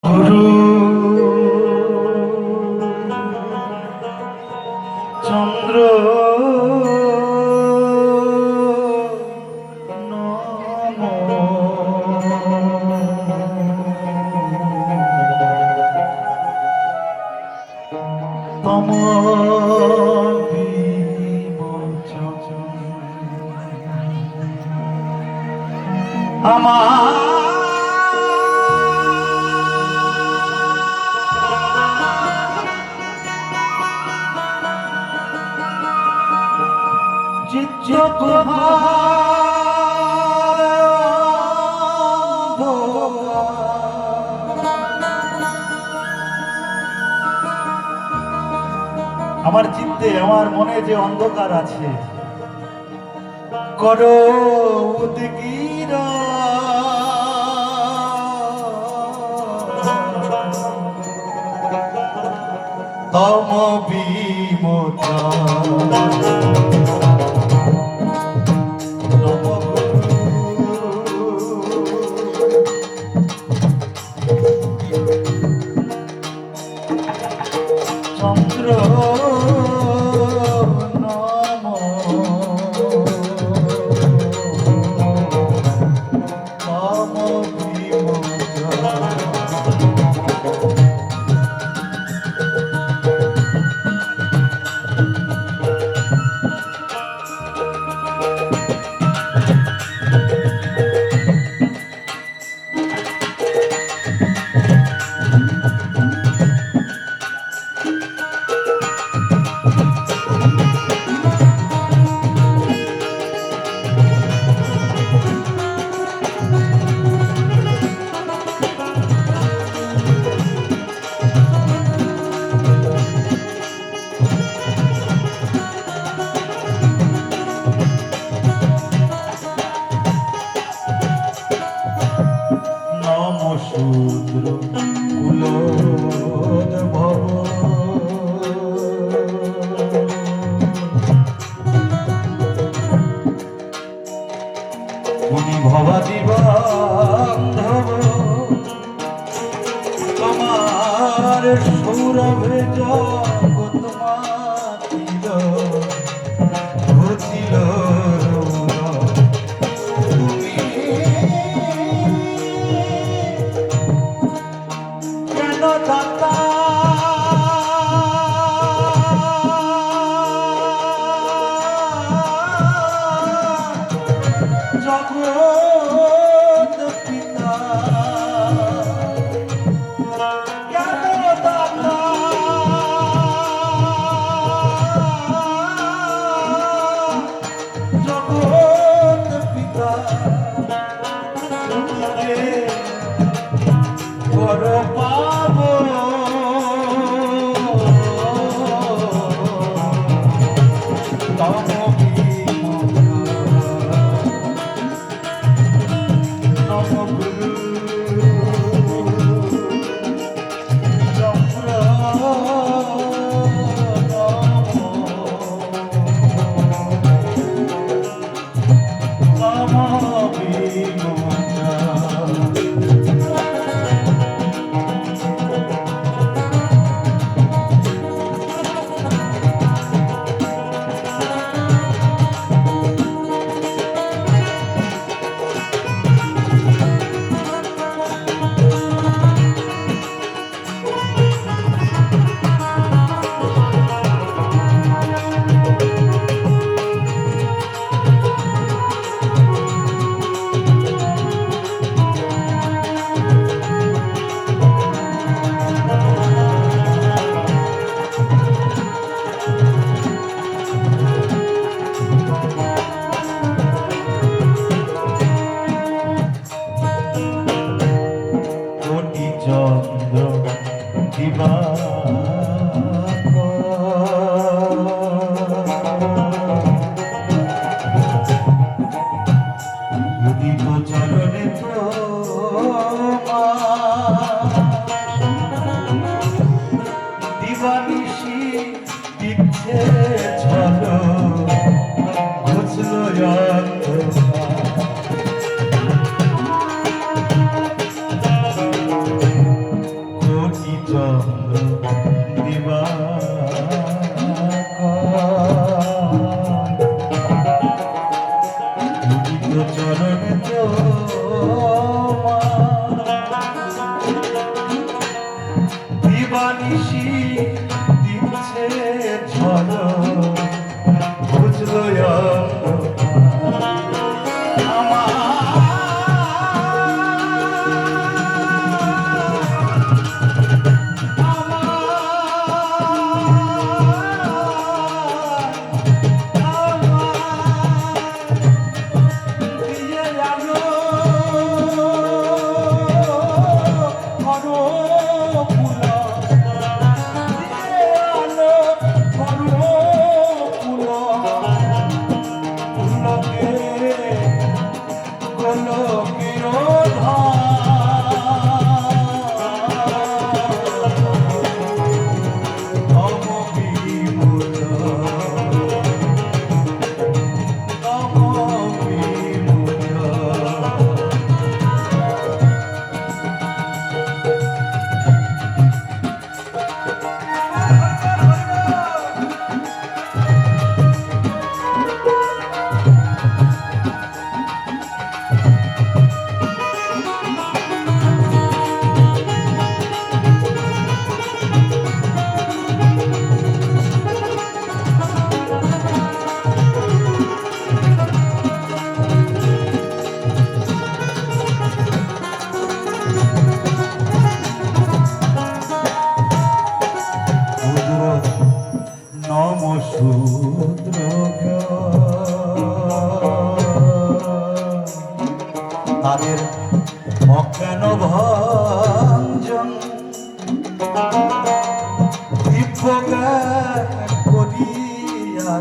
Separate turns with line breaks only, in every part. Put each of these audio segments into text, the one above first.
গুরু চন্দ্র তম আমার চিত্ত আমার চিত্তে আমার মনে যে অন্ধকার আছে করো উদগীর তম বিমোচন চন্দ্র সমুদ্র কুলোদ্ভব মুনি ভবাদি বান্ধব তোমার সৌরভে জগৎ মাতিল ঘটিল জগৎ পিতা জ্ঞান দাতা জগৎ পিতা তোমারে কর পাব চন্দ্র উদিত চরণে তো দিবানিশি দিচ্ছে ছল ঘুচল চরণে দিবানিশি দিচ্ছে ঝড় বুঝলো নমঃশূদ্র তাদের অজ্ঞান ভঞ্জন দিব্যজ্ঞান করিয়া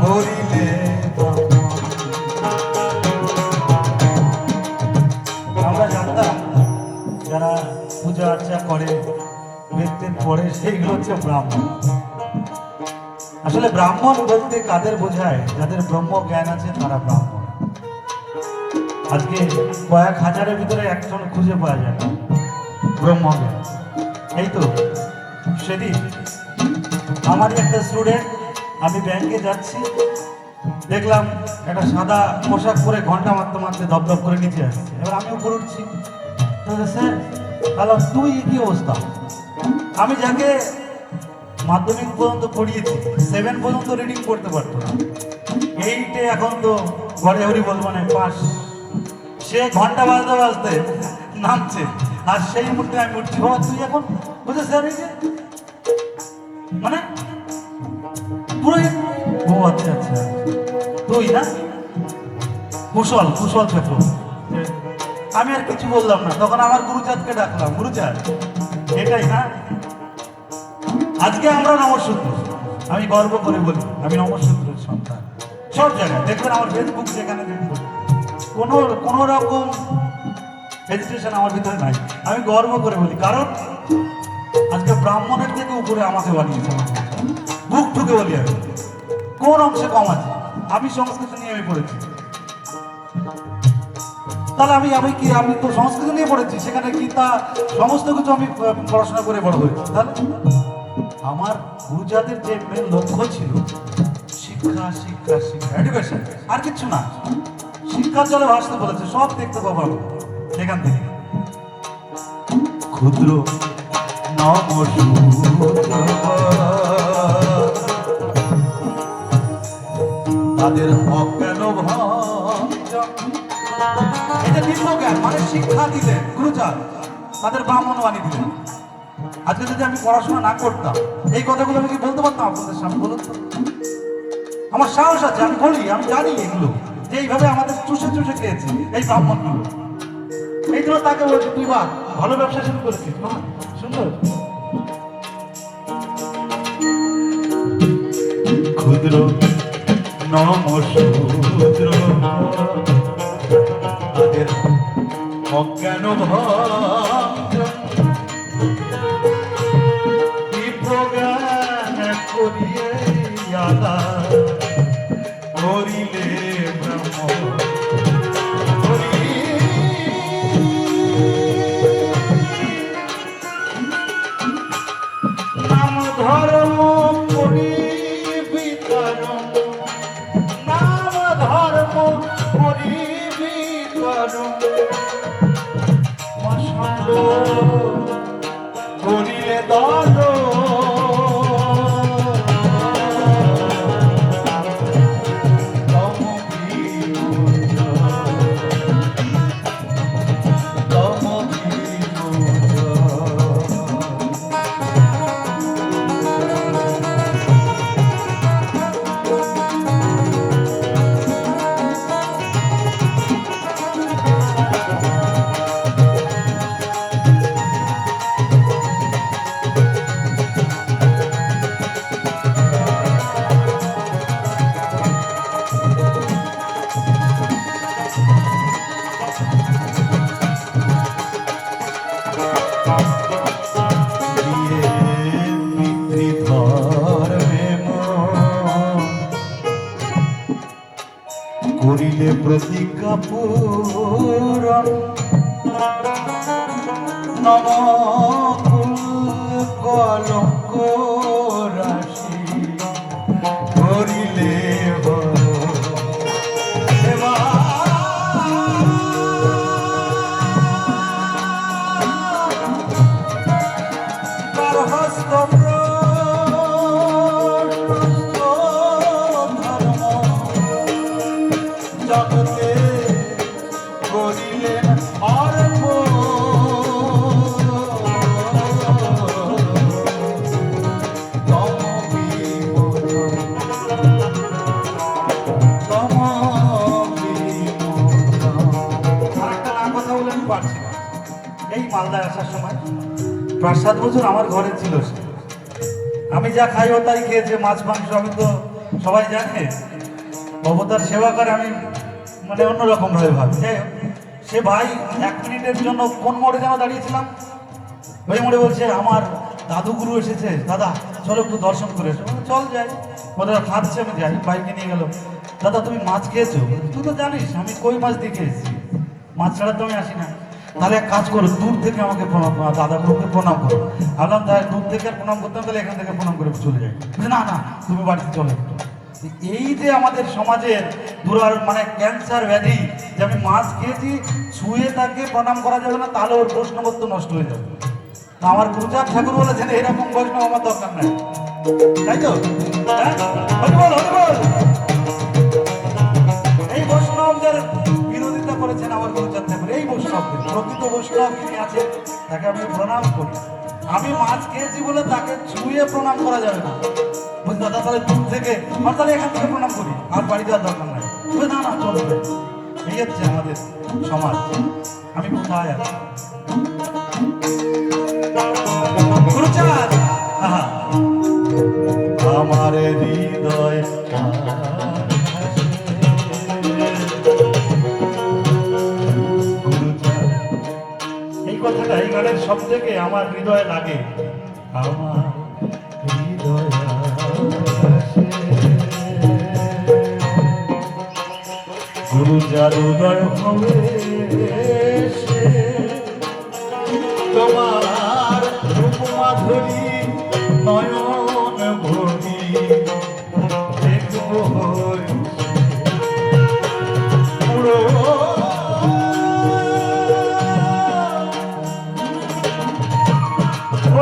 করিলে আমরা জানতাম যারা পূজা আর্চা করে বেদ পড়ে সেইগুলো হচ্ছে ব্রাহ্মণ। আসলে ব্রাহ্মণ বলতে কাদের বোঝায়? যাদের ব্রহ্ম জ্ঞান আছে তারা ব্রাহ্মণ। আজকে কয়েক হাজারের ভিতরে একজন খুঁজে পাওয়া যায় না ব্রহ্ম জ্ঞান। এই তো সেদিন আমারই একটা স্টুডেন্ট, আমি ব্যাংকে যাচ্ছি, দেখলাম একটা সাদা পোশাক পরে ঘন্টা মারতে মারতে দপদপ করে নিচে আসছে। এবার আমি উপরে উঠছি, স্যার তাহলে তুই কি অবস্থা? আমি যাকে মাধ্যমিক পর্যন্ত পড়িয়েছি, 7 পর্যন্ত রিডিং করতে পারতো না, 8-এ এখন তো ঘরে হরি বল মানে পাস, সে ঘন্টা বাজতে বাজতে নামছে, আর সেই মুহূর্তে আমি উঠছি, বাবা তুই এখন বুঝে স্যার এই যে মানে পুরোই ও আচ্ছা আচ্ছা তুই না কুশল কুশল চক্র। আমি আর কিছু বললাম না, তখন আমার গুরুচাঁদকে ডাকলাম, গুরুচাঁদ এটাই না আজকে আমরা নমঃশূদ্র। আমি গর্ব করে বলি আমি নমঃশূদ্রের সন্তান। সব জায়গায় দেখবেন আমার ফেসবুক যেখানে দেখবেন কোনো রকম হেজিটেশন আমার ভিতরে নাই, আমি গর্ব করে বলি, কারণ আজকে ব্রাহ্মণের থেকে উপরে আমাকে বানিয়েছে। বুক ঠুকে বলি আমি, কোন অংশে কম আছে? আমি সংস্কৃত নিয়ে আমি পড়েছি, তাহলে আমি তো সংস্কৃত নিয়ে পড়েছি, সেখানে গীতা সমস্ত কিছু আমি পড়াশোনা করে বড় হয়েছি। তাহলে আমার গুরুজাতের যে মেন লক্ষ্য ছিল শিক্ষা শিক্ষা শিক্ষা এডুকেশন, আর কিছু না। শিক্ষার জলে ভাসতে বলেছে, সব দেখতে পাবো সেখান থেকে। ক্ষুদ্র তাদের অজ্ঞান ভঞ্জন, এটা দিব্যজ্ঞান মানে শিক্ষা দিলেন গুরুচাঁদ, তাদের ব্রাহ্মণ বানিয়ে দিলেন। আজকে যদি আমি পড়াশোনা না করতাম, এই কথাগুলো আমি কি বলতে পারতাম আপনাদের সামনে? বলুন তো, আমার সাহস আছে, আমি বলি, আমি জানি এগুলো যে এইভাবে আমাদের চুষে চুষে খেয়েছি এই ব্রাহ্মণগুলো। এই জন্য তাকে বলছি তুই বা ভালো ব্যবসা শুরু করেছিস, সুন্দর। ক্ষুদ্র নমঃশূদ্র তাদের অজ্ঞান ভঞ্জন দিব্যজ্ঞান করিয়ে করিলে ব্রহ্ম করিলে দল করিলে প্রতিজ্ঞা পূরণ নম কলঙ্ক রাশি করিলে জগতে করিলেন অর্প পারছি না। এই মালদায় আসার সময় 5-7 বছর আমার ঘরে ছিল সে। আমি যা খাই ও তাই খেয়েছে, মাছ মাংস। আমি তো সবাই জানে অবতার সেবা করে, আমি মানে অন্যরকম ভাবে ভাবি। যাই হোক, সে ভাই 1 মিনিটের জন্য কোন মোড়ে যেন দাঁড়িয়েছিলাম, ওই মোড়ে বলছে আমার দাদুগুরু এসেছে, দাদা চলো একটু দর্শন করে এসো। চল যাই। ওরা খাচ্ছে, আমি যাই। বাইকে নিয়ে গেল। দাদা তুমি মাছ খেয়েছো? তুই তো জানিস আমি কই মাছ দিয়ে খেয়েছি, মাছ ছাড়া তো আমি আসি না। তাহলে এক কাজ করো, দূর থেকে আমাকে প্রণাম, দাদা গুরুকে প্রণাম করো। ভাবলাম তাহলে দূর থেকে আর প্রণাম করতাম, তাহলে এখান থেকে প্রণাম করে চলে যাই। না না, তুমি বাড়িতে চলে একটু। এই যে আমাদের সমাজের মানে ক্যান্সার ব্যাধি, যে আমি মাছ খেয়েছি, ছুঁয়ে তাকে প্রণাম করা যাবে না, তাহলে ওর বৈষ্ণবত্ব নষ্ট হয়ে যাবে। আমার গুরুচাঁদ ঠাকুর বলেছেন এরকম বৈষ্ণব আমার দরকার নাই, তাই তো? এই বৈষ্ণবদের বিরোধিতা করেছেন আমার গুরুচাঁদ ঠাকুর। এই বৈষ্ণবদের প্রকৃত বৈষ্ণব যিনি আছেন তাকে আমি প্রণাম করি। আমি মাছ খেয়েছি বলে তাকে ছুঁয়ে প্রণাম করা যাবে না। বুঝলি দাদা, তাহলে দূর থেকে আর তাহলে এখান থেকে প্রণাম করি, আর বাড়ি যাওয়ার দরকার নাই। না না, চলবে। এই হচ্ছে আমাদের সমাজ। আমি কোথায় আছি? গুরুচাঁদ আমার হৃদয়, এই কথাটা এই গানের সব থেকে আমার হৃদয়ে লাগে। আমার হৃদয় গুরুচাঁদ উদয় হবে তোমার রূপ মাধুরী নয়ন ভরি দেখব পুরো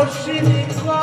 অশ্বিনিকা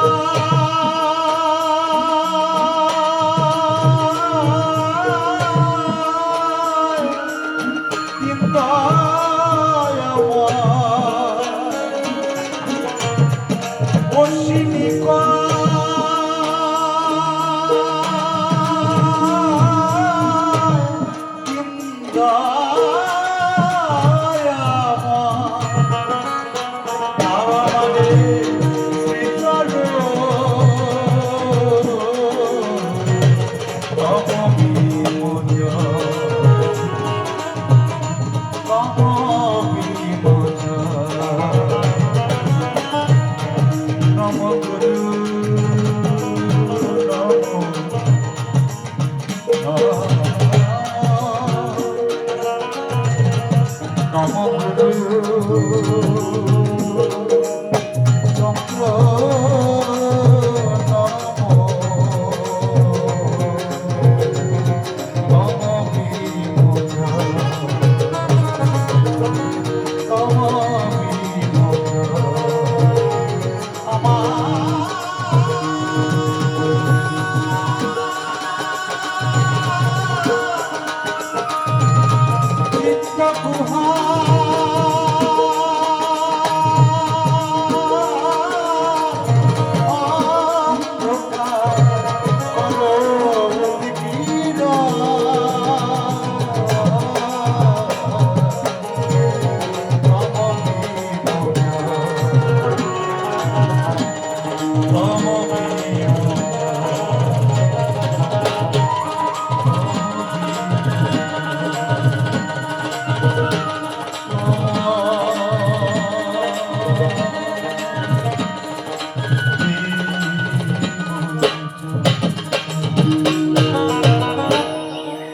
নম হবে